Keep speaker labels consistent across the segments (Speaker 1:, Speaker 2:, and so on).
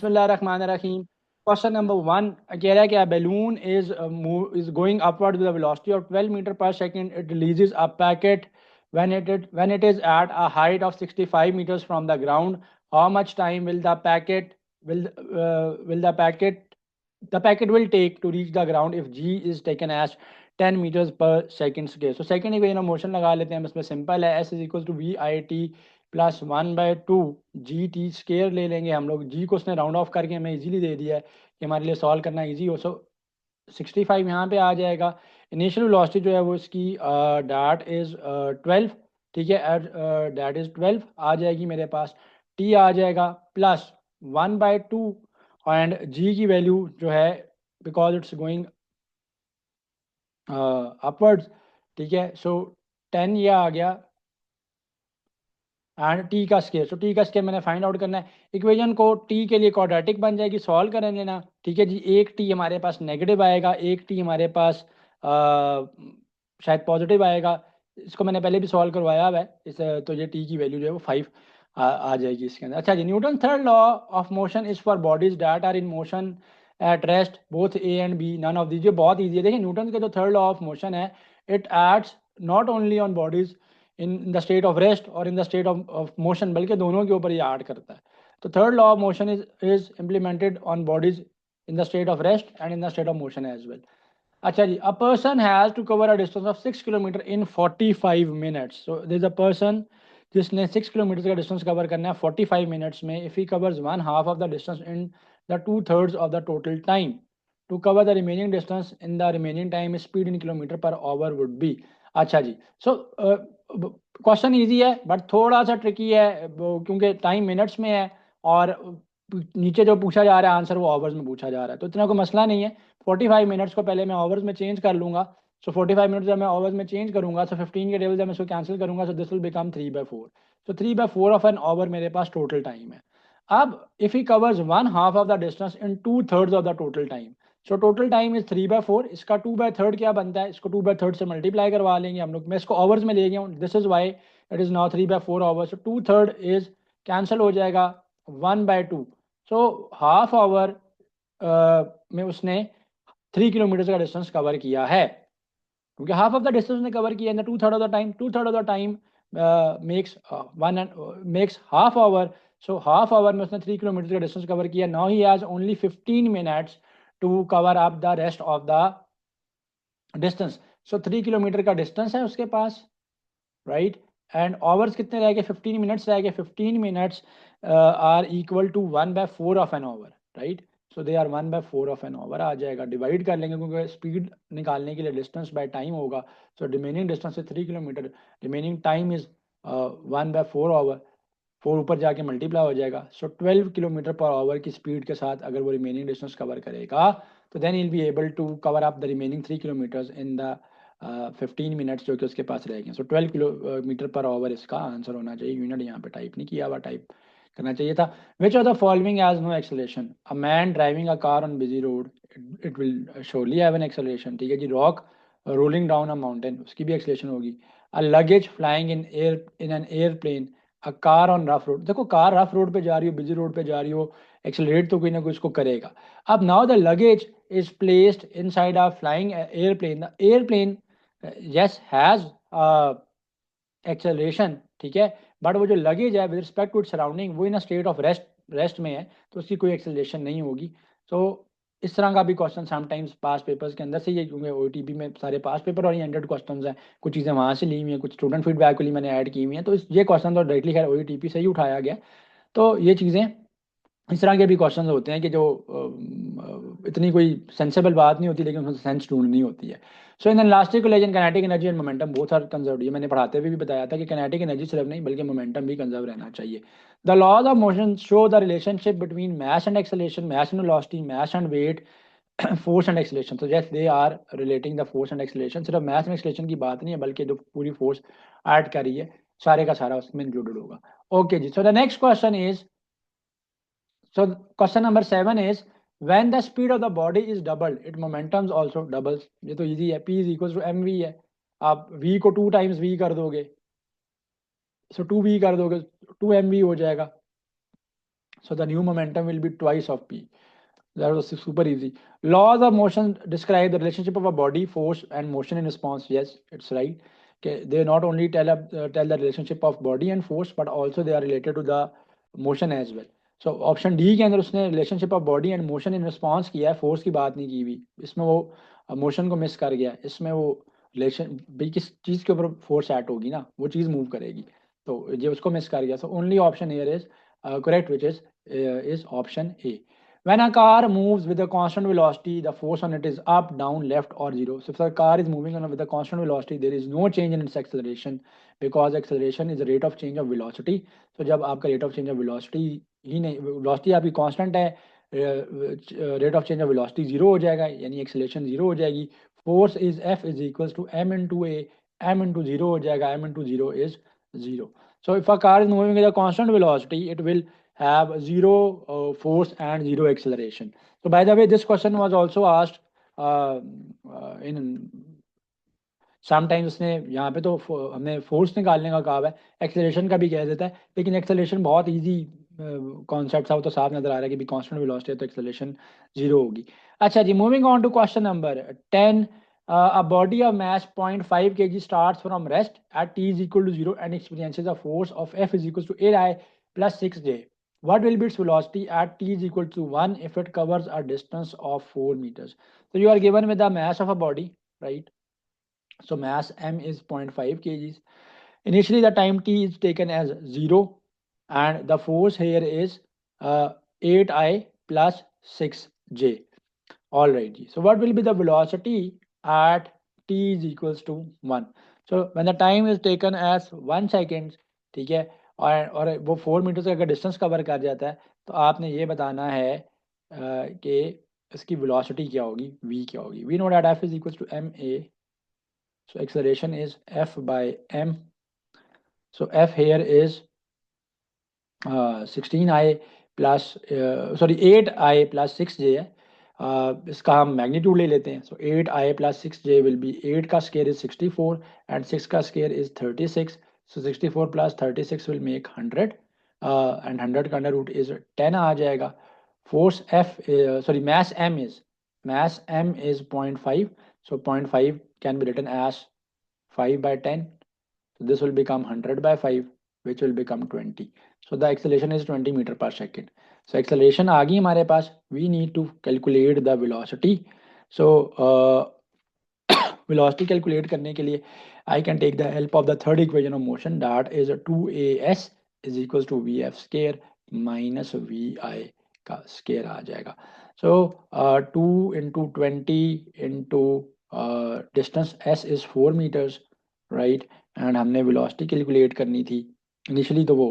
Speaker 1: बिस्मिल्लाहिर्रहमानिर्रहीम। Question number 1 कह रहा है कि a balloon is going upward with a velocity of 12 meter per second. It releases a packet when it is at a height of 65 meters from the ground. How much time will the packet will take to reach the ground if g is taken as 10 meters per second scale? So second equation of motion लगा लेते हैं, इसमें simple है, s is equal to v i t plus 1/2 g t square ले लेंगे हम लोग। जी को उसने राउंड ऑफ करके हमें इजीली दे दिया है कि हमारे लिए सॉल्व करना इजी हो। सो 65 यहाँ पे आ जाएगा। इनिशियल वेलोसिटी जो है वो इसकी डैट इज़ 12, ठीक है, एट डैट इज़ 12 आ जाएगी मेरे पास। टी आ जाएगा प्लस 1/2 एंड जी की वैल्यू जो है बिकॉज इट्स गोइंग अपवर्ड्स, ठीक है। सो 10 ये आ गया एंड टी का स्केयर। सो टी का स्केयर मैंने फाइंड आउट करना है। इक्वेशन को टी के लिए क्वाड्रेटिक बन जाएगी, सॉल्व कर लेना, ठीक है जी। एक टी हमारे पास नेगेटिव आएगा, एक टी हमारे पास शायद पॉजिटिव आएगा। इसको मैंने पहले भी सॉल्व करवाया हुआ है इस, तो ये टी की वैल्यू जो है वो 5 आ जाएगी इसके अंदर। अच्छा जी, Newton third law of motion is for bodies that are in motion at rest both A and B, none of these. ये बहुत ईजी है। देखिए न्यूटन का जो थर्ड लॉ ऑफ मोशन है, it acts not only on bodies in the state of rest और in the state of motion, बल्कि दोनों के ऊपर ये एक्ट करता है। तो third law of motion is implemented on bodies in the state of rest and in the state of motion as well. अच्छा जी, a person has to cover a distance of 6 kilometre in 45 minutes. So this a person जिसने 6 kilometre का distance cover करना है 45 minutes में। If he covers one half of the distance in the 2/3 of the total time, to cover the remaining distance in the remaining time speed in kilometre per hour would be. अच्छा जी, so question easy है but थोड़ा सा tricky है क्योंकि time minutes में है और नीचे जो पूछा जा रहा है आंसर वो आवर्स में पूछा जा रहा है, तो इतना कोई मसला नहीं है। 45 मिनट्स को पहले मैं आवर्स में चेंज कर लूँगा। सो 45 मिनट जब मैं आवर्स में चेंज करूँगा, सो 15 के टेबल जब मैं इसको कैंसिल करूँगा, सो this will become 3/4। So 3/4 of an our मेरे पास टोटल टाइम है। अब if he covers one half of the distance in 2/3 of the total time, so total time is 3/4। इसका 2/3 क्या बनता है, इसको 2/3 से मल्टीप्लाई करवा लेंगे हम लोग। मैं इसको आवर्स में ले गया हूँ, this is why it is now 3/4 hours. So 2/3 is cancel हो जाएगा 1/2। सो हाफ आवर में उसने 3 किलोमीटर का डिस्टेंस कवर किया है, क्योंकि हाफ ऑफ द डिस्टेंस ने कवर किया in the 2/3 of the time. 2/3 of the time makes half hour. So half hour में उसने 3 किलोमीटर का डिस्टेंस कवर किया। Now he has only 15 minutes to cover up the rest of the distance. So 3 kilometre का distance है उसके पास, right, and hours कितने रह गए, 15 मिनट्स रह गए। 15 minutes are equal to 1/4 of an hour, right. So they are 1/4 of an hour आ जाएगा। डिवाइड कर लेंगे क्योंकि स्पीड निकालने के लिए डिस्टेंस बाय टाइम होगा। सो रिमेनिंग डिस्टेंस है 3 kilometre, remaining time is 1/4 hour. 4 ऊपर जाके मल्टीप्लाई हो जाएगा। सो 12 किलोमीटर पर आवर की स्पीड के साथ अगर वो रिमेनिंग डिस्टेंस कवर करेगा तो then will be able to cover up the remaining 3 kilometres in the 15 minutes जो कि उसके पास रह गए। सो 12 किलोमीटर पर आवर इसका आंसर होना चाहिए। यूनिट यहाँ पे टाइप नहीं किया हुआ, टाइप करना चाहिए था। Which of the following has no acceleration, a man driving a car on busy road, it will surely have an acceleration, ठीक है जी। Rock rolling down a mountain, उसकी भी एक्सेलरेशन होगी। A luggage flying in an aeroplane, a car on rough road. देखो car rough road पे जा रही हो, बिजी रोड पे जा रही हो, एक्सेलरेट तो कोई ना कोई इसको करेगा। अब now the luggage is placed inside a flying aeroplane, the aeroplane yes has acceleration, ठीक है, बट वो जो लगेज है with respect to it surrounding वो इन स्टेट ऑफ रेस्ट में है, तो उसकी कोई एक्सेलरेशन नहीं होगी। तो इस तरह का भी क्वेश्चन समटाइम्स पास पेपर्स के अंदर से ये, क्योंकि ओटीपी में सारे पास पेपर और 100 क्वेश्चन हैं, कुछ चीज़ें वहाँ से ली हुई हैं, कुछ स्टूडेंट फीडबैक के लिए मैंने ऐड की हुई हैं, तो ये क्वेश्चन तो डायरेक्टली खैर ओटीपी से ही उठाया गया। तो ये चीज़ें इस तरह के भी क्वेश्चन होते हैं कि जो इतनी कोई सेंसेबल बात नहीं होती लेकिन उसमें सेंस ढूंढनी होती है। So in elastic collision kinetic energy and momentum both are conserved. ये मैंने पढ़ाते हुए भी बताया था कि काइनेटिक एनर्जी सिर्फ नहीं बल्कि मोमेंटम भी कंजर्व रहना चाहिए। The laws of motion show the relationship between mass and acceleration, mass and velocity, mass and weight, force and acceleration. तो जैसे they are relating the force and acceleration. सिर्फ mass and acceleration की बात नहीं है बल्कि जो पूरी फोर्स ऐड कर रही है सारे का सारा उसमें इंक्लूडेड होगा। ओके जी, so the next question is, so question number 7 is when the speed of the body is doubled, it momentum also doubles। ये तो इजी है, P is equals to mv है। आप v को 2 times v कर दोगे, सो 2v कर दोगे 2mv हो जाएगा। So the new momentum will be twice of P. That was super easy. Laws of motion describe the relationship of a body, force, and motion in response. Yes, it's right. Okay, they not only tell the relationship of body and force, but also they are related to the motion as well. So option D के अंदर उसने relationship of body and motion in response किया है, force की बात नहीं की हुई, इसमें वो मोशन को मिस कर गया, इसमें वो रिलेशन भाई किस चीज़ के ऊपर फोर्स एक्ट होगी ना, वो चीज़ मूव करेगी, तो ये उसको मिस कर गया. So only option here is correct, which is option A. When a car moves with a constant velocity, the force on it is up, down, left, or zero. So if the car is moving on with a constant velocity, there is no change in its acceleration because acceleration is the rate of change of velocity. So जब आपका rate of change of velocity ही नहीं, velocity आपकी constant है, rate of change of velocity zero हो जाएगा, यानी acceleration zero हो जाएगी. Force is F is equals to m into a, m into zero हो जाएगा, m into zero is zero. So if a car is moving with a constant velocity, it will have zero force and zero acceleration. So by the way, this question was also asked in sometimes. उसने यहाँ पे तो हमने force निकालने का कहा है, acceleration का भी कह देता है, लेकिन एक्सेलरेशन बहुत इजी कॉन्सेप्ट था, वो तो साफ नजर आ रहा है कि भी कांस्टेंट वेलोसिटी है तो एक्सेलरेशन जीरो होगी. अच्छा जी, moving on to question number 10. A body of mass 0.5 kg starts from rest at t is equal to 0 and experiences a force of F is equal to 8I plus 6J. What will be its velocity at t is equal to 1 if it covers a distance of 4 meters? So you are given with the mass of a body, right? So mass m is 0.5 kgs. Initially the time t is taken as 0 and the force here is 8I plus 6J. Alright, so what will be the velocity at t is equals to 1? So when the time is taken as 1 second, ठीक है, और वो 4 metre का अगर distance cover कर जाता है, तो आपने ये बताना है कि इसकी वेलोसिटी क्या होगी, v क्या होगी. We know that F is equals to ma. So acceleration is F by m. So F here is 16I plus 8I plus 6J है. इसका हम मैग्नीट्यूड ले लेते हैं. So 8I plus 6J will be 8 का square is 64 and 6 का square is 36. So 64 plus 36 will make 100 and 100 का under root is 10 आ जाएगा. Force F mass M is 0.5. So 0.5 can be written as 5 by 10. So this will become 100 by 5, which will become 20. So the acceleration is 20 meter per second. So acceleration आ गई हमारे पास. We need to calculate the velocity. So velocity calculate करने के लिए I can take the help of the third equation of motion, that is 2as is equals to vf square minus vi का square आ जाएगा. So 2 into 20 into distance s is 4 meters, right? And हमने velocity calculate करनी थी. Initially तो वो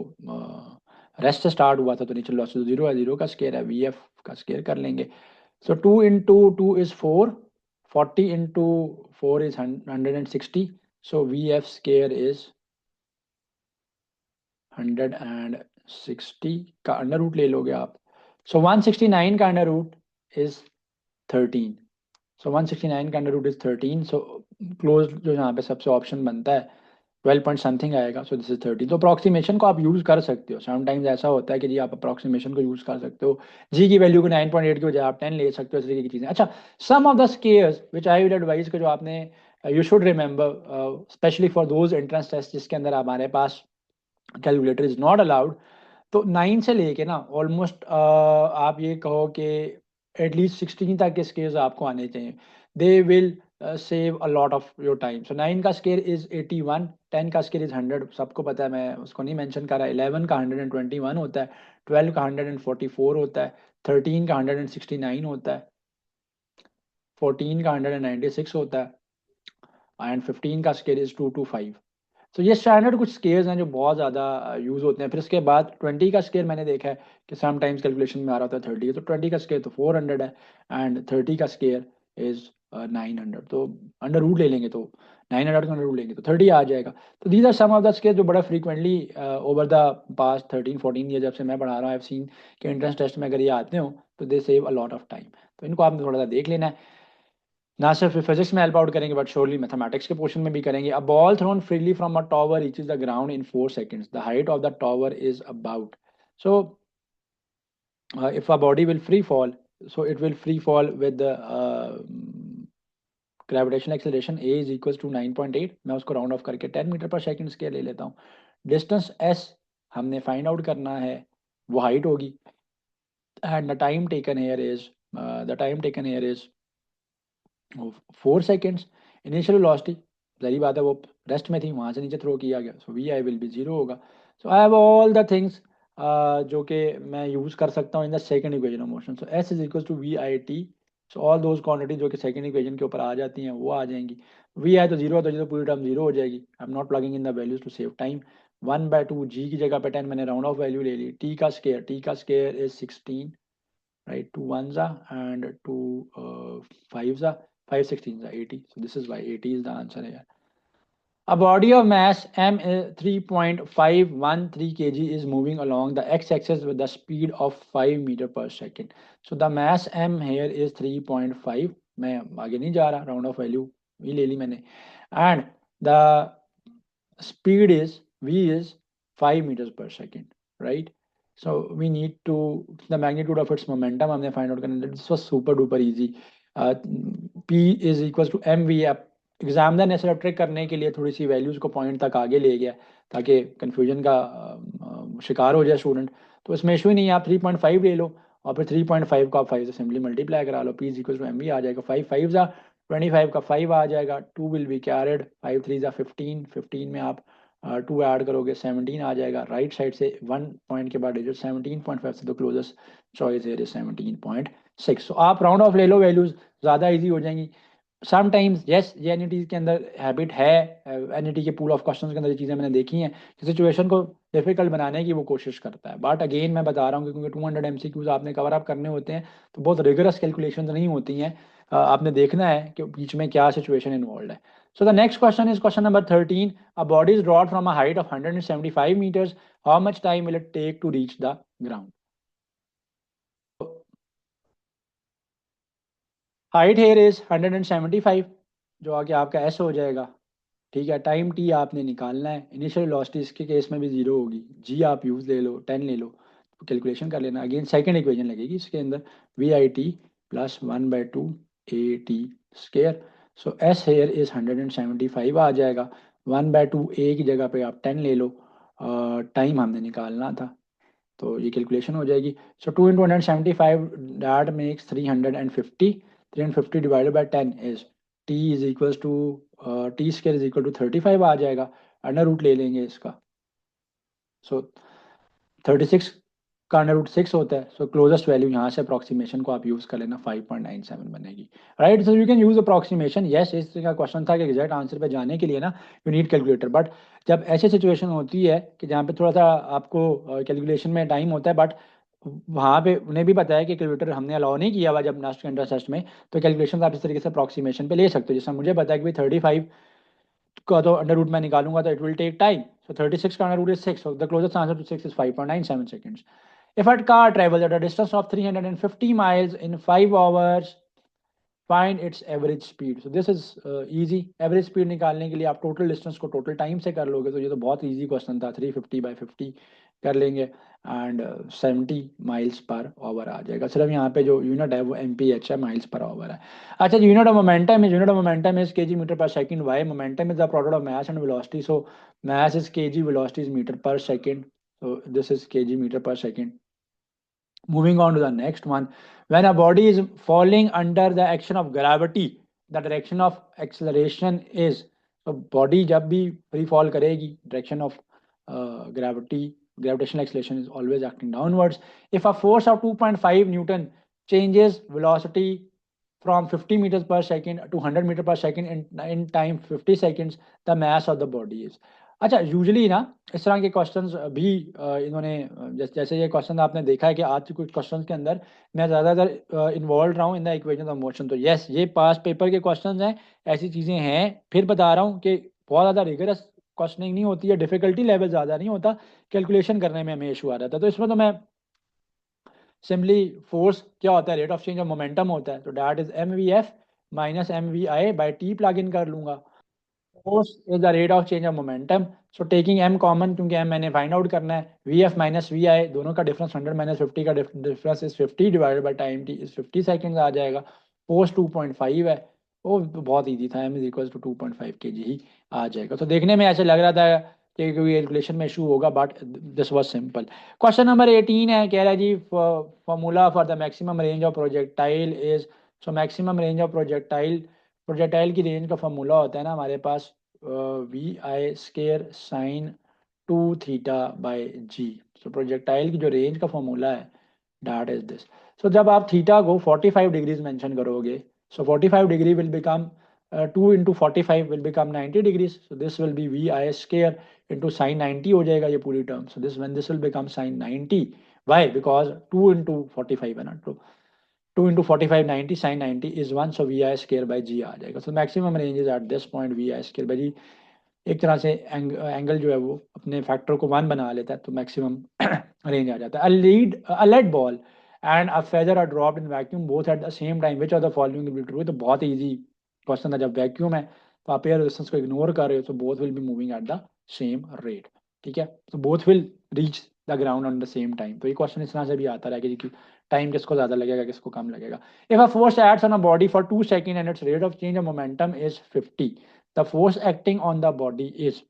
Speaker 1: rest से start हुआ था, तो इनिशियल वेलोसिटी जीरो है, जीरो का स्केयर है, वी एफ का स्केयर कर लेंगे. सो 2 into 2 is 4, 40 into 4 is 160. So V F square is 160 का अंडर रूट ले लोगे आप. सो 169 का अंडर रूट इज 13. सो 169 का under root is 13. So close जो यहाँ पे सबसे ऑप्शन बनता है 12 पॉइंट समथिंग आएगा. So this is 30. तो अप्रॉक्सीमेशन को आप यूज़ कर सकते हो. समटाइम्स ऐसा होता है कि जी आप अप्रॉक्सीमेशन को यूज़ कर सकते हो, जी की वैल्यू को 9.8 की बजाय आप 10 ले सकते हो, इस तरीके की चीज़ें. अच्छा, some of the squares which I will advise को जो आपने you should remember specially for those entrance test जिसके अंदर हमारे पास कैलकुलेटर इज नॉट अलाउड. तो 9 से लेके ना ऑलमोस्ट आप ये कहो कि एटलीस्ट 16 तक के स्केयर्स आपको आने चाहिए. They will save a lot of your time. So 9 का स्केयर is 81, 10 का स्केयर is 100, सबको पता है, मैं उसको नहीं मेंशन कर रहा. 11 का 121 होता है, 12 का 144 होता है, 13 का 169 होता है, 14 का 196 होता है एंड 15 का स्केयर इज 225. तो ये स्टैंडर्ड कुछ स्केयर्स हैं जो बहुत ज़्यादा यूज़ होते हैं. फिर उसके बाद 20 का स्केयर मैंने देखा है कि समटाइम्स कैलकुलेशन में आ रहा होता है 30, तो 20 का स्केयर तो 400 है एंड 30 का स्केयर इज 900. तो अंडर रूट ले लेंगे तो 900 का अंडर रूट लेंगे तो 30 आ जाएगा. तो these are some of the square जो बड़ा frequently over the past 13-14 year जब से मैं पढ़ा रहा हूँ, आई हैव सीन कि एंट्रेंस टेस्ट में अगर ये आते हो तो they save a lot of time. तो इनको आपने थोड़ा सा देख लेना है. ना सिर्फ फिजिक्स में हेल्प आउट करेंगे बट श्योरली मैथमेटिक्स के पोर्शन में भी करेंगे. A ball thrown freely from a tower reaches the ground in 4 seconds. The height of the tower is about. So if a body will free fall, so it will free fall with the gravitational acceleration a is equal to 9.8, मैं उसको round of करके 10 metre per second square ले लेता हूँ. Distance s हमने find out करना है, वो हाइट होगी, and the time taken here is 4 seconds. Initial velocity जरी बात है वो रेस्ट में थी, वहाँ से नीचे थ्रो किया गया, so v i will be zero होगा. So I have all the things जो कि मैं यूज़ कर सकता हूँ in the second equation of motion. So s is equal to v i t. So all those quantity जो कि second equation के ऊपर आ जाती हैं वो आ जाएंगी. वी आई तो जीरो है, तो पूरी टर्म जीरो हो जाएगी. I am not plugging in the values to save time. 1/2 G की जगह पे 10 मैंने राउंड ऑफ वैल्यू ले ली. टी का square is 16, right? 2 ones are and 2 fives are, 5 16s are 80. So this is why 80 is the answer here. A body of mass m is 3.513 kg is moving along the x-axis with the speed of 5 meter per second. So the mass m here is 3.5. मैं आगे नहीं जा रहा, round off value भी ले ली मैंने. And the speed is v is 5 meters per second, right? So we need to the magnitude of its momentum हमने find out करना. This was super duper easy. P is equals to mv. Examiner ने सिर्फ trick करने के लिए थोड़ी सी values को point तक आगे ले गया ताकि कंफ्यूजन का शिकार हो जाए स्टूडेंट. तो इसमें इशू ही नहीं है, आप 3.5 ले लो और फिर 3.5 को आप 5 से सिंपली मल्टीप्लाई करा लो. P is equal to m v आ जाएगा. 5 5 जा 25 का 5 आ जाएगा. 2 विल बी कैरिड. 5 3 जा 15. 15 में आप 2 ऐड करोगे 17 आ जाएगा. राइट साइड से 1 पॉइंट के बाद डिजिट 17.5 से, तो क्लोजेस्ट चॉइस है 17.6. तो आप राउंड ऑफ ले लो, वैल्यूज ज़्यादा ईजी हो जाएंगी. समटाइम्स यस, ये एन के अंदर हैबिट है, एन के पूल ऑफ क्वेश्चन के अंदर ये चीज़ें मैंने देखी हैं कि सिचुएशन को डिफिकल्ट बनाने की वो कोशिश करता है. बट अगेन मैं बता रहा हूँ कि क्योंकि 200 MCQs आपने कवर अप करने होते हैं तो बहुत रिगरस कैलकुलेशन नहीं होती हैं. आपने देखना है कि बीच में क्या सिचुएशन इन्वॉल्व है. So the next question is question number 13. A body is dropped from a height of 175 metres. How much time will it take to reach the ground? Height here is 175, जो आगे आपका S हो जाएगा. ठीक है, time T आपने निकालना है. इनिशियल वेलोसिटी इसके केस में भी जीरो होगी. जी आप यूज़ ले लो, 10 ले लो, कैलकुलेशन कर लेना. अगेन सेकंड इक्वेशन लगेगी इसके अंदर, v i t plus 1/2 a t square. So s here is 175 आ जाएगा. 1/2 ए की जगह पे आप 10 ले लो, टाइम हमने निकालना था तो ये कैलकुलेशन हो जाएगी. So 2 into 175 that makes 350. 350 divided by 10 is t is equal to t square is equal to 35 आ जाएगा. अंडर रूट ले लेंगे इसका. सो 36 का अंडर रूट 6 होता है. सो क्लोजेस्ट वैल्यू यहाँ से अप्रॉक्सीमेशन को आप यूज़ कर लेना, 5.97 बनेगी. Right, so you can use approximation. Yes, इस तरह का क्वेश्चन था कि एग्जैक्ट आंसर पे जाने के लिए ना यू नीड कैलकुलेटर. बट जब ऐसी सिचुएशन होती है कि जहाँ पे थोड़ा सा आपको कैलकुलेशन में टाइम होता है, बट वहाँ पे उन्हें भी पता है कि कैलकुलेटर हमने अलाउ नहीं किया हुआ जब लास्ट इंटर टेस्ट में, तो कैलकुलेशन आप इस तरीके से अप्रॉक्सीमेशन पे ले सकते हो. जैसा मुझे पता है कि 35 का तो अंडर रूट में निकालूंगा तो it will take time. So 36 का under root is 6. The closest answer to 6 is 5.97 seconds. If a car travels at a distance of 350 miles in 5 hours, find its average speed. So this is easy. Average speed निकालने के लिए आप total distance को total time से कर लोगे, तो ये तो बहुत easy question था. 350/50 कर लेंगे and 70 miles per hour आ जाएगा. सिर्फ यहाँ पे जो यूनिट है वो MPH है, miles per hour है. अच्छा, unit of momentum is kg meter per second. Why? Momentum is the product of mass and velocity. So mass is kg, velocity is meter per second. So this is kg meter per second. Moving on to the next one, when a body is falling under the action of gravity, the direction of acceleration is, so body जब भी free fall करेगी, direction of gravitational acceleration is always acting downwards. If a force of 2.5 Newton changes velocity from 50 meters per second to 100 meter per second in time 50 seconds, the mass of the body is. अच्छा, usually ना इस तरह के questions भी इन्होंने जैसे ये question आपने देखा है कि आज के कुछ क्वेश्चंस के अंदर मैं ज़्यादातर इन्वॉल्व रहा हूँ in the equation of motion. तो यस, ये पास पेपर के क्वेश्चंस हैं, ऐसी चीज़ें हैं. फिर बता रहा हूँ कि बहुत ज़्यादा रिगरस क्वेश्चनिंग नहीं होती है, डिफिकल्टी लेवल ज़्यादा नहीं होता, कैलकुलेशन करने में हमें इशू आ रहा था. तो इसमें तो मैं सिंपली फोर्स क्या होता है, rate of change of momentum होता है, तो that is mvf minus mvi by T plug in कर लूंगा. Force is the rate of change of momentum. So taking m common, क्योंकि m मैंने फाइंड आउट करना है, vf माइनस वी आई, दोनों का डिफरेंस 100 माइनस 50 का difference is 50 divided by time t is 50 seconds आ जाएगा। फोर्स 2.5 है, वो बहुत ईजी था, m is equal to 2.5 kg ही आ जाएगा। तो देखने में ऐसे लग रहा था कि कोई कैलकुलेशन में इशू होगा, but this was simple. Question number 18 है, कह रहा है जी formula for the maximum range of projectile is, so maximum range of projectile, projectile की रेंज का फॉर्मूला होता है ना हमारे पास v I square sine 2 theta by g. So projectile की जो रेंज का फॉर्मूला है दैट इज दिस। सो जब आप थीटा को 45 डिग्रीज मेंशन करोगे, so 45 degree will become 2 into 45 will become 90 degrees, so this will be v I square into sine 90 हो जाएगा ये पूरी term. So this when this will become sine 90, why because 2 into 45 है ना, तो 2 into 45 90, sine 90 is 1, so v I square by g आ जाएगा। So maximum range is at this point we I square by जी। एक तरह से angle जो है वो अपने फैक्टर को 1 बना लेता है, तो मैक्सिमम रेंज आ जाता है। A lead ball and a feather are dropped in vacuum both at the same time, which of the following will be true. तो बहुत इजी क्वेश्चन था, जब वैक्यूम है तो आप एयर रेजिस्टेंस को इग्नोर कर रहे हो, तो both will be moving at the same rate, ठीक है, तो both will reach the ground on the same time. तो ये क्वेश्चन इस तरह से भी आता रहेगा कि टाइम किसको ज़्यादा लगेगा, किसको कम लगेगा। If a force acts on a body for 2 second and it's rate of change of momentum is 50, the force acting on the body is,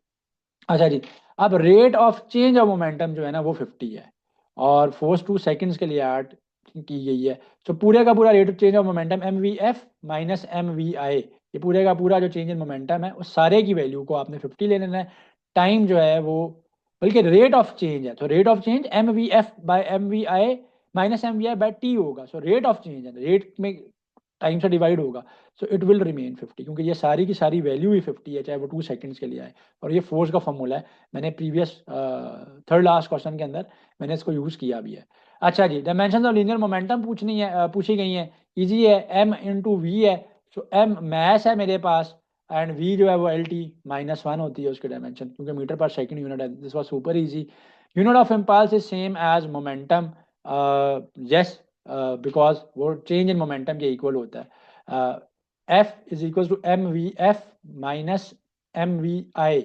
Speaker 1: अच्छा जी, अब rate of change of momentum जो है ना वो 50 है, और फोर्स 2 सेकंड्स के लिए ऐड की गई है। तो पूरे का पूरा rate of change of momentum m v f minus m v i, ये पूरे का पूरा जो चेंज इन मोमेंटम है उस सारे की वैल्यू को आपने 50 ले लेना है। टाइम जो है वो, बल्कि रेट ऑफ चेंज है, तो rate of change m v f by m v i minus m v i by t होगा। सो रेट ऑफ चेंज है, रेट में टाइम से डिवाइड होगा, सो इट विल रिमेन 50, क्योंकि ये सारी की सारी वैल्यू ही 50 है, चाहे वो 2 सेकंड्स के लिए आए। और ये फोर्स का फॉर्मूला है, मैंने प्रीवियस थर्ड लास्ट क्वेश्चन के अंदर मैंने इसको यूज़ किया भी है। अच्छा जी, डायमेंशन ऑफ लीनियर मोमेंटम पूछनी है, पूछी गई है, इजी है, एम इंटू वी है। सो एम मैस है मेरे पास, एंड वी जो है वो एल टी -1 होती है उसकी डायमेंशन, क्योंकि मीटर पर सेकंड यूनिट है। This was super easy. Unit of impulse is same as momentum, yes, because वो चेंज इन मोमेंटम के इक्वल होता है। F is equal to m v f minus m v i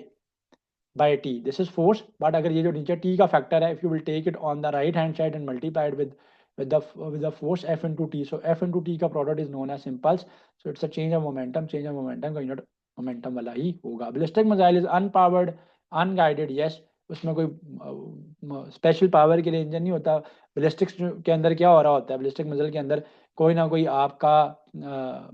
Speaker 1: by t, this is force. But अगर ये जो नीचे t का फैक्टर है, if you will take it on the right hand side and multiplied with the force f into T, so f into t का product is known as impulse. So it's a change of momentum, change of momentum का unit momentum वाला ही होगा। Ballistic missile is unpowered unguided, yes, उसमें कोई special power के लिए engine नहीं होता। बैलिस्टिक्स के अंदर क्या हो रहा होता है, बैलिस्टिक मिसाइल के अंदर कोई ना कोई आपका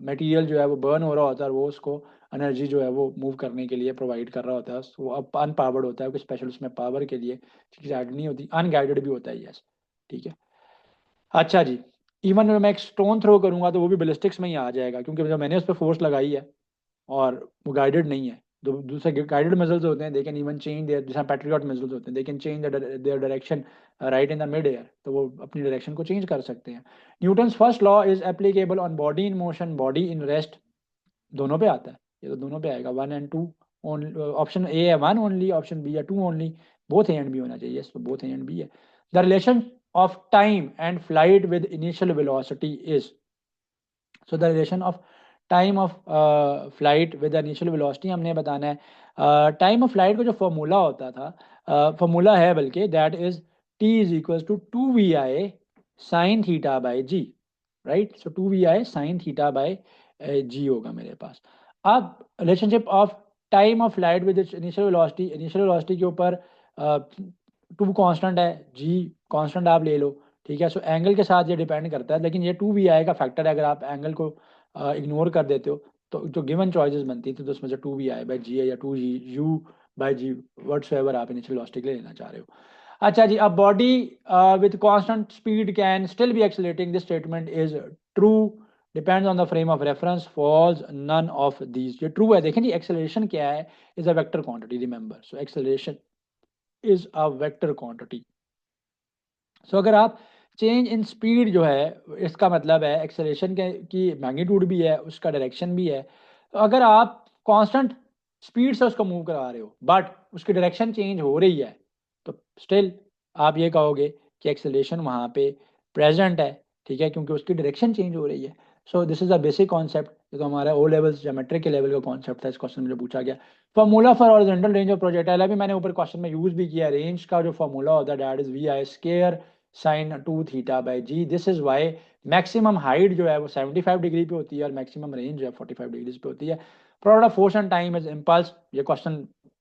Speaker 1: मटेरियल जो है वो बर्न हो रहा होता है, और वो उसको एनर्जी जो है वो मूव करने के लिए प्रोवाइड कर रहा होता है। वो अब अनपावर्ड होता है, कोई स्पेशल उसमें पावर के लिए चीज़ ऐड नहीं होती, अनगाइडेड भी होता है, यस, ठीक है। अच्छा जी, इवन मैं एक स्टोन थ्रो करूंगा तो वो भी बैलिस्टिक्स में ही आ जाएगा, क्योंकि जब मैंने उस पर फोर्स लगाई है और वो गाइडेड नहीं है। दूसरे गाइडेड मिसाइल्स होते हैं, they can even change their, जैसे पैट्रियट मिसाइल्स होते हैं, they can change their direction right in the mid air, तो वो अपनी डायरेक्शन को चेंज कर सकते हैं। Newton's first law is applicable on body in motion, body in rest, दोनों पे आता है, ये तो दोनों पे आएगा, 1 and 2 ओनली। ऑप्शन ए है 1 ओनली, ऑप्शन बी है 2 only, both A and B होना चाहिए, तो बोथ ए एंड बी है। The relation of time and flight with initial velocity is, so the relation of time of flight with initial velocity हमने बताना है। Time of flight का जो formula होता था, फॉर्मूला है बल्कि, that is t is equal to 2 VI sine theta by g, right. So 2 VI sine theta by g होगा मेरे पास। अब relationship of time of flight with initial velocity, initial velocity के ऊपर 2 कांस्टेंट है, जी कांस्टेंट आप ले लो, ठीक है। सो एंगल के साथ ये डिपेंड करता है, लेकिन ये 2 VI का फैक्टर है, अगर आप एंगल को इग्नोर कर देते हो तो जो गिवन चॉइसेस बनती थी तो उसमें से 2 VI बाई जी है, या 2 G U by G, whatsoever आप इनिशियल वेलोसिटी के लिए लेना चाह रहे हो। अच्छा जी, अब body with constant speed can still be accelerating, this statement is true, depends on the frame of reference, false none of these. ये ट्रू है, देखें जी, एक्सेलरेशन क्या है, is a vector quantity, remember. So acceleration is a vector quantity. So अगर आप change in speed जो है, इसका मतलब है एक्सेलरेशन के की मैग्नीट्यूड भी है, उसका डायरेक्शन भी है। तो अगर आप कांस्टेंट स्पीड से उसको मूव करा रहे हो बट उसकी डायरेक्शन चेंज हो रही है, तो स्टिल आप ये कहोगे कि एक्सेलरेशन वहाँ पे प्रेजेंट है, ठीक है, क्योंकि उसकी डायरेक्शन चेंज हो रही है। So this is a basic concept, ये तो हमारा ओ लेवल ज्योमेट्री के लेवल का कॉन्सेप्ट था, इस क्वेश्चन में जो पूछा गया। Formula for horizontal range of projectile, अभी मैंने ऊपर क्वेश्चन में यूज भी किया, रेंज का जो फॉर्मूला होता है that is we i square sine 2 theta by g. This is why maximum height जो है वो 75 डिग्री पे होती है और मैक्सिमम रेंज जो है 45 डिग्रीज पे होती है। Product of force and time is impulse, ये क्वेश्चन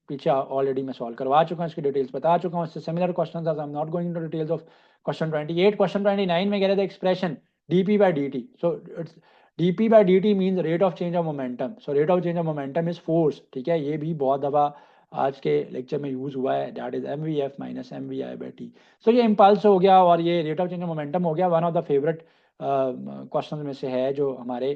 Speaker 1: पीछे ऑलरेडी मैं सॉल्व करवा चुका हूँ, इसकी डिटेल्स बता चुका हूँ, इससे similar question I am not going to details of question 28। Question 29 में कह रहे थे expression dp by dt, so it's dp by dt means rate of change of momentum, so rate of change of momentum is force, ठीक है, ये भी बहुत दफा आज के लेक्चर में यूज हुआ है, that is mvf minus mvi by t। सो ये इम्पल्स हो गया और ये rate of change of momentum हो गया, one of the favourite question में से है जो हमारे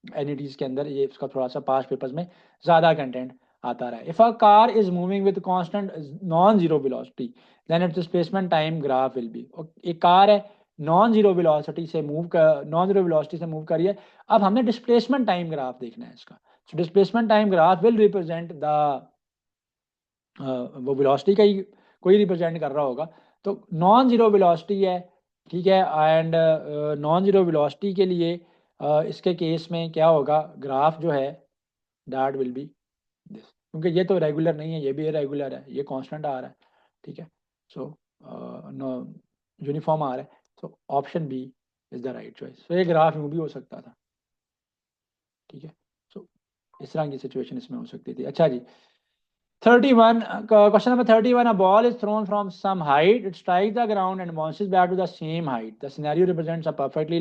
Speaker 1: एनईटीज के अंदर, ये इसका थोड़ा सा पास्ट पेपर्स में ज़्यादा कंटेंट आता रहा है। If a car is moving with constant non zero velocity then its displacement time graph will be, एक कार है नॉन जीरो वेलोसिटी से मूव कर, नॉन जीरो वेलोसिटी से मूव करिए, अब हमने डिस्प्लेसमेंट टाइम ग्राफ देखना है इसका। So displacement time graph will represent the वो वेलोसिटी का ही कोई रिप्रेजेंट कर रहा होगा, तो नॉन जीरो वेलोसिटी है, ठीक है, एंड नॉन जीरो वेलोसिटी के लिए इसके केस में क्या होगा, ग्राफ जो है दैट विल बी दिस, क्योंकि ये तो रेगुलर नहीं है, ये भी इरेगुलर है, ये कांस्टेंट आ रहा है, ठीक है। सो यूनिफॉर्म आ रहा है, so option B is the right choice. तो ये ग्राफ यूँ भी हो सकता था, ठीक है। सो इस तरह की सिचुएशन इसमें हो सकती थी। अच्छा जी, 31 question number 31, a ball is thrown from some height, it strikes the ground and bounces back to the same height, the scenario represents a perfectly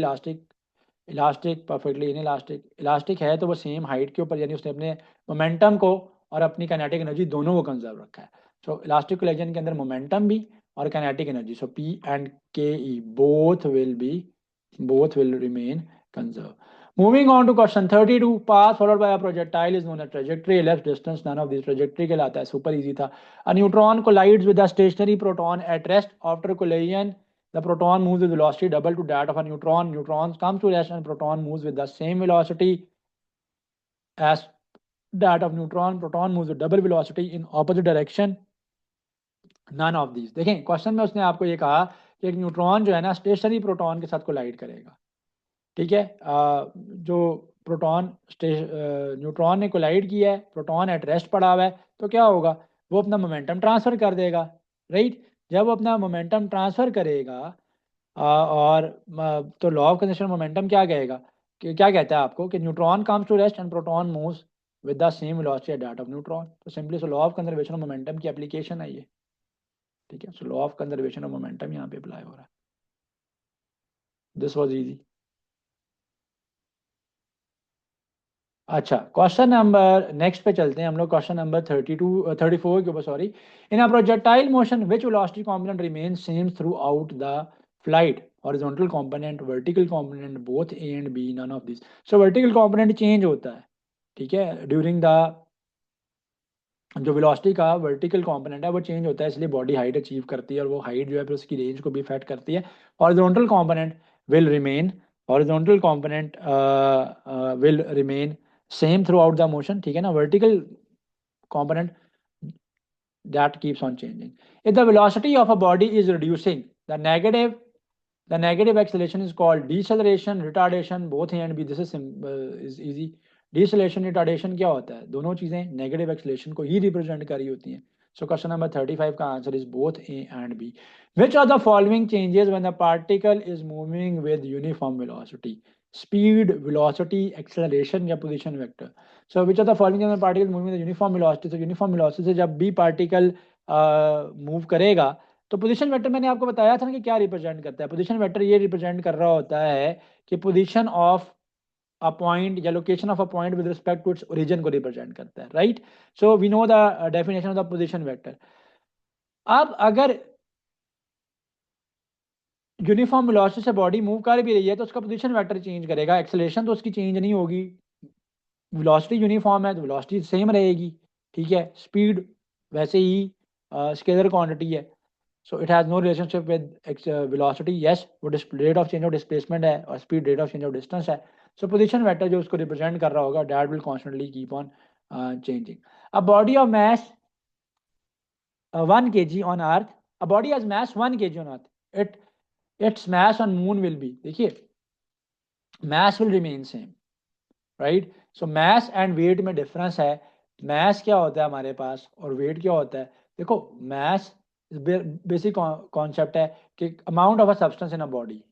Speaker 1: perfectly inelastic, elastic है तो वो सेम हाइट के ऊपर, यानी उसने अपने मोमेंटम को और अपनी काइनेटिक एनर्जी दोनों को कंजर्व रखा है। सो इलास्टिक कोलिजन के अंदर मोमेंटम भी और kinetic energy, so P and के ई both will remain conserved. Moving on to question 32, path followed by a projectile is known as trajectory, elapsed distance, none of these trajectory कहलाता है, super easy था। A neutron collides with a stationary proton at rest, after collision the proton moves with velocity double to that of a neutron, neutron comes to rest and proton moves with the same velocity as that of neutron, proton moves with double velocity in opposite direction, none of these। देखें question में उसने आपको ये कहा कि एक neutron जो है ना स्टेशनरी प्रोटॉन के साथ कोलाइड करेगा, ठीक है। जो प्रोटॉन न्यूट्रॉन ने कोलाइड किया है, प्रोटॉन एट रेस्ट पड़ा हुआ है, तो क्या होगा, वो अपना मोमेंटम ट्रांसफर कर देगा, राइट। जब वो अपना मोमेंटम ट्रांसफर करेगा और तो लॉ ऑफ कंजर्वेशन मोमेंटम क्या कहेगा, कि क्या कहता है आपको कि neutron comes to rest and proton moves with the same velocity at that of neutron, तो simply so law of conservation of momentum की एप्लीकेशन है ये, ठीक है। So law of conservation of momentum यहाँ पे अप्लाई हो रहा है। This was easy. अच्छा, क्वेश्चन नंबर नेक्स्ट पे चलते हैं हम लोग, क्वेश्चन नंबर 34 के ऊपर, sorry. In a projectile motion which velocity component remain same throughout the flight, horizontal component, vertical component, both A and B, none of this. So vertical component change होता है, ठीक है, during the जो velocity का vertical component है वो change होता है, इसलिए बॉडी हाइट अचीव करती है और वो हाइट जो है फिर उसकी रेंज को भी इफेक्ट करती है। Horizontal component will remain, horizontal component will remain same throughout the motion, ठीक है ना। Vertical component that keeps on changing. If the velocity of a body is reducing, the negative acceleration is called deceleration, retardation, both A and B. This is easy. Deceleration, retardation क्या होता है, दोनों चीजें negative acceleration को ही represent कर रही होती हैं। सो क्वेश्चन नंबर 35 का answer is both A and B. Which are the following changes when the particle is moving with uniform velocity, speed, velocity, acceleration या position vector. So which are the following particle moving with uniform velocity, तो uniform velocity से जब भी particle move करेगा तो position vector मैंने आपको बताया था ना कि क्या रिप्रेजेंट करता है। पोजीशन वेक्टर ये रिप्रेजेंट कर रहा होता है कि पोजीशन ऑफ अ पॉइंट या location of a point with respect to its origin को रिप्रेजेंट करता है, right. So we know the definition of the position vector. अब अगर यूनिफॉर्म वेलोसिटी से बॉडी मूव कर भी रही है तो उसका पोजीशन वेक्टर चेंज करेगा, एक्सेलरेशन तो उसकी चेंज नहीं होगी, वेलोसिटी यूनिफॉर्म है तो वेलोसिटी सेम रहेगी, ठीक है। स्पीड वैसे ही स्केलर क्वांटिटी है, so it has no relationship with velocity. Yes, वो rate of change of displacement है और speed rate of change of distance है। सो पोजीशन वेक्टर जो उसको रिप्रेजेंट कर रहा होगा that will constantly keep on changing. A body of mass 1 kg on earth, a body has mass 1 kg on earth, its mass on moon will be, देखिए mass will remain same, right। So mass and weight में difference है। Mass क्या होता है हमारे पास और wait क्या होता है? देखो, मैस बेसिक कॉन्सेप्ट है कि amount of a substance in a body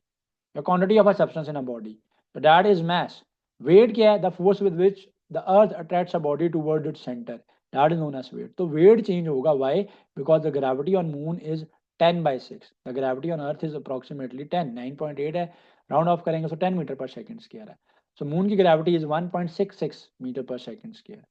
Speaker 1: या quantity of a substance in a body, तो दैट इज मैस। वेट क्या है? The force with which the earth attracts a body toward its centre, that is known as weight. तो weight change होगा, why? Because the gravity on moon is 10/6, the gravity on earth is approximately 9.8 है, round of करेंगे तो 10 metre पर second square है। सो moon की gravity is 1.66 metre पर second square,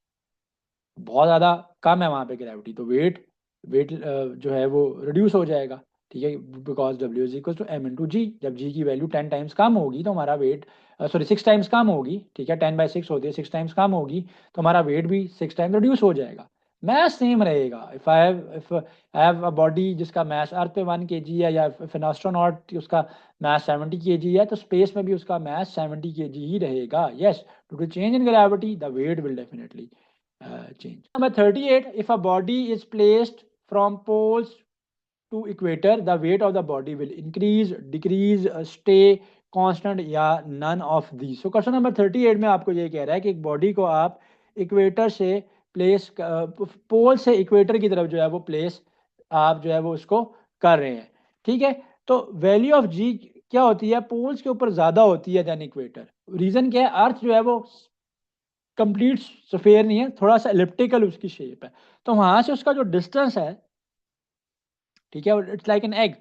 Speaker 1: बहुत ज़्यादा कम है वहाँ पे ग्रेविटी, तो वेट वेट जो है वो रिड्यूस हो जाएगा, ठीक है, because W is equal to M into G. जब जी की वैल्यू 10 टाइम्स कम होगी तो हमारा वेट, सॉरी 6 टाइम्स कम होगी, ठीक है, 10/6 होती है, 6 टाइम्स कम होगी तो हमारा वेट भी 6 टाइम रिड्यूस हो जाएगा। मैथ सेम रहेगा। If I have a body जिसका मैस अर्थ पे 1 kg है, या इफ एन एस्ट्रोनॉट उसका मैस 70 kg है, तो स्पेस में भी उसका मैस 70 kg ही रहेगा। Yes, due to change in gravity the weight will definitely change. Number 38, if a body is placed from poles to equator, the weight of the body will increase, decrease, stay constant या none of these. So question number 38 में आपको ये कह रहा है कि एक body को आप इक्वेटर से प्लेस, पोल से इक्वेटर की तरफ जो है वो प्लेस आप जो है वो उसको कर रहे हैं, ठीक है। तो वैल्यू ऑफ जी क्या होती है? पोल्स के ऊपर ज़्यादा होती है देन इक्वेटर। रीज़न क्या है? अर्थ जो है वो कंप्लीट स्फेयर नहीं है, थोड़ा सा एलिप्टिकल उसकी शेप है, तो वहां से उसका जो डिस्टेंस है, ठीक है, इट्स लाइक एन एग,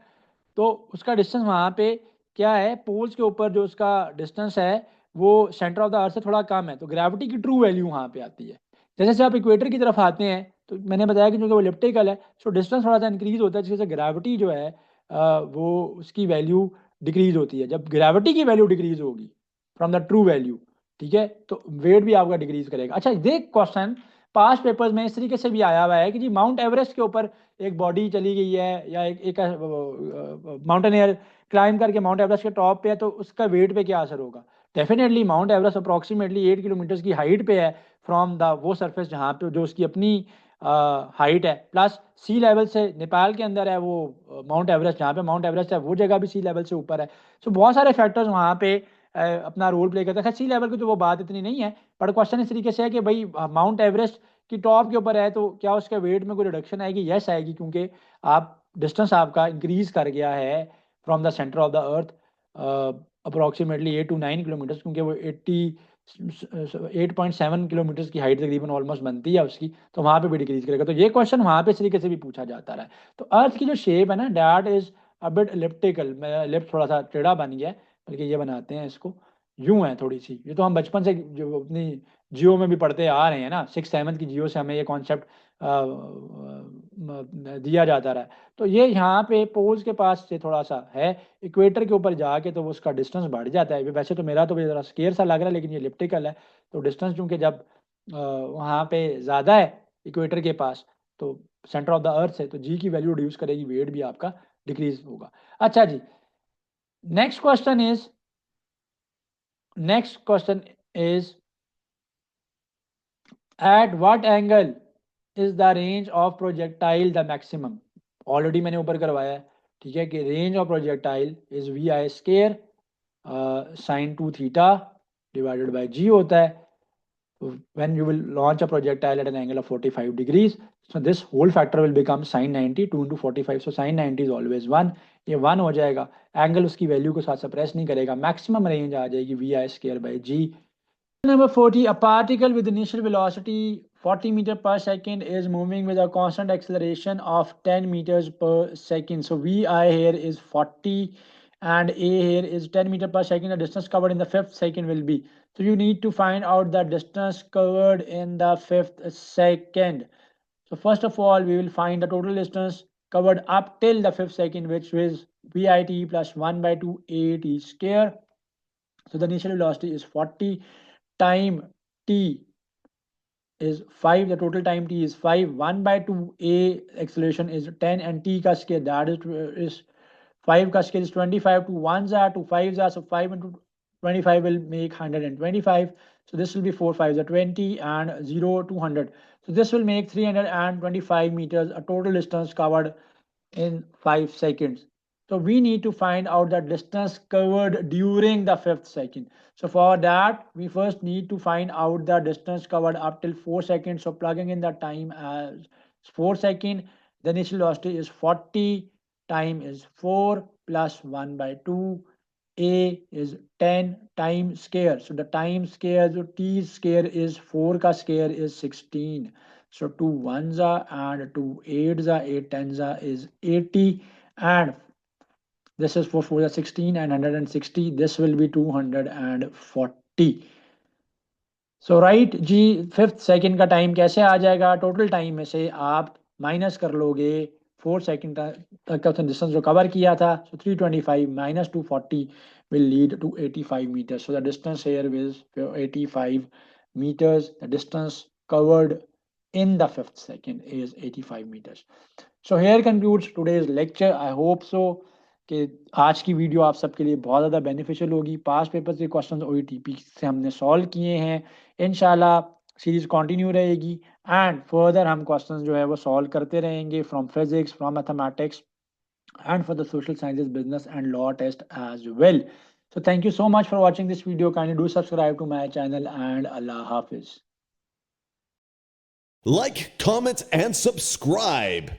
Speaker 1: तो उसका डिस्टेंस वहां पे क्या है? पोल्स के ऊपर जो उसका डिस्टेंस है वो सेंटर ऑफ द अर्थ से थोड़ा कम है, तो ग्रेविटी की ट्रू वैल्यू वहां पे आती है। जैसे जैसे आप इक्वेटर की तरफ आते हैं तो मैंने बताया कि जो वो एलिप्टिकल है, सो डिस्टेंस थोड़ा सा इंक्रीज होता है, जिससे ग्रेविटी जो है वो उसकी वैल्यू डिक्रीज होती है। जब ग्रेविटी की वैल्यू डिक्रीज होगी फ्रॉम द ट्रू वैल्यू, ठीक है, तो वेट भी आपका डिक्रीज करेगा। अच्छा, देख क्वेश्चन पास्ट पेपर्स में इस तरीके से भी आया हुआ है कि जी माउंट एवरेस्ट के ऊपर एक बॉडी चली गई है, या एक माउंटेनियर क्लाइम करके माउंट एवरेस्ट के टॉप पे है, तो उसका वेट पे क्या असर होगा? Definitely mount Everest approximately 8 kilometre की हाइट पे है फ्रॉम द वो सरफेस जहाँ पे जो उसकी अपनी हाइट है, प्लस सी लेवल से नेपाल के अंदर है वो माउंट एवरेस्ट, जहाँ पे माउंट एवरेस्ट है वो जगह भी सी लेवल से ऊपर है। सो बहुत सारे फैक्टर्स वहाँ पे अपना रोल प्ले करते हैं। सी लेवल की तो वो बात इतनी नहीं है, बट क्वेश्चन इस तरीके से है कि भाई माउंट एवरेस्ट की टॉप के ऊपर है तो क्या उसके वेट में कोई रिडक्शन आएगी? यस आएगी, क्योंकि आप डिस्टेंस आपका इंक्रीज कर गया है from the centre of the earth approximately 8 to 9 kilometre, क्योंकि वो 8.7 किलोमीटर की हाइट तकरीबन ऑलमोस्ट बनती है उसकी, तो वहाँ पे भी डिक्रीज करेगा। तो ये क्वेश्चन वहाँ पे इस तरीके से भी पूछा जाता रहा है। तो अर्थ की जो शेप है ना, that is a bit elliptical, मेरा लिप थोड़ा सा टेढ़ा बन गया है, बल्कि ये बनाते हैं इसको यूं है थोड़ी सी, ये तो हम बचपन से जो अपनी जियो में भी पढ़ते आ रहे हैं ना, 6th 7th की जियो से हमें ये कॉन्सेप्ट दिया जाता रहा है। तो ये यहाँ पे पोल्स के पास से थोड़ा सा है, इक्वेटर के ऊपर जाके तो वो उसका डिस्टेंस बढ़ जाता है। वैसे तो मेरा तो ज़रा स्केयर सा लग रहा है, लेकिन ये इलिप्टिकल है, तो डिस्टेंस चूंकि जब वहाँ पे ज़्यादा है इक्वेटर के पास, तो सेंटर ऑफ द अर्थ से, तो जी की वैल्यू रिड्यूस करेगी, वेट भी आपका डिक्रीज होगा। अच्छा जी, next question is next question is at what angle is the range of projectile the maximum? Already मैंने ऊपर करवाया है, ठीक है, कि range of projectile is we I square sine 2 theta divided by G होता है when you will launch a projectile at an angle of 45 degrees. So this whole factor will become sin 90, 2 into 45, so sin 90 is always 1, ये 1 हो जाएगा, angle उसकी value को साथ suppress नहीं करेगा, मैक्सिमम रेंज आ जाएगी V I square by G. Number 40, a particle with initial velocity 40 meter per second is moving with a constant acceleration of 10 meters per second. So Vi here is 40 and A here is 10 meter per second. The distance covered in the fifth second will be. So you need to find out the distance covered in the fifth second. So first of all, we will find the total distance covered up till the fifth second, which is Vit plus 1 by 2 AT square. So the initial velocity is 40, time t is 5, the total time t is 5, 1 by 2 a acceleration is 10, and t ka scale, that is 5 ka scale is 25, to 1s are to 5s are, so 5 into 25 will make 125, so this will be 4 5s are 20 and 0 200, so this will make 325 meters, a total distance covered in 5 seconds. So we need to find out the distance covered during the 5th second. So for that, we first need to find out the distance covered up till 4 seconds. So plugging in the time as 4 second, the initial velocity is 40, time is 4 plus 1 by 2. A is 10, time square. So the time square, so T square is 4 ka square is 16. So 2 ones are and 2 eights are, 8 tens are is 80, and this is for 4 16 and 160. This will be 240. So right जी, 5th second का time कैसे आ जाएगा? Total time में से आप minus कर लोगे 4 सेकंड तक का डिस्टेंस जो कवर किया था. सो 325 minus 240 will lead to 85 meters. So the distance here is 85 meters. The distance covered in the 5th second is 85 meters. So here concludes today's lecture. I hope so कि आज की video आप सबके लिए बहुत ज़्यादा बेनिफिशियल होगी. पास्ट पेपर के क्वेश्चन OETP से हमने सॉल्व किए हैं. इंशाल्लाह सीरीज कंटिन्यू रहेगी एंड फर्दर हम क्वेश्चंस जो है वो सॉल्व करते रहेंगे from physics, from mathematics and for the social sciences, business and law test as well. So thank you so much for watching this video. Kindly do subscribe to my channel and Allah Hafiz.
Speaker 2: Like, comment, and subscribe.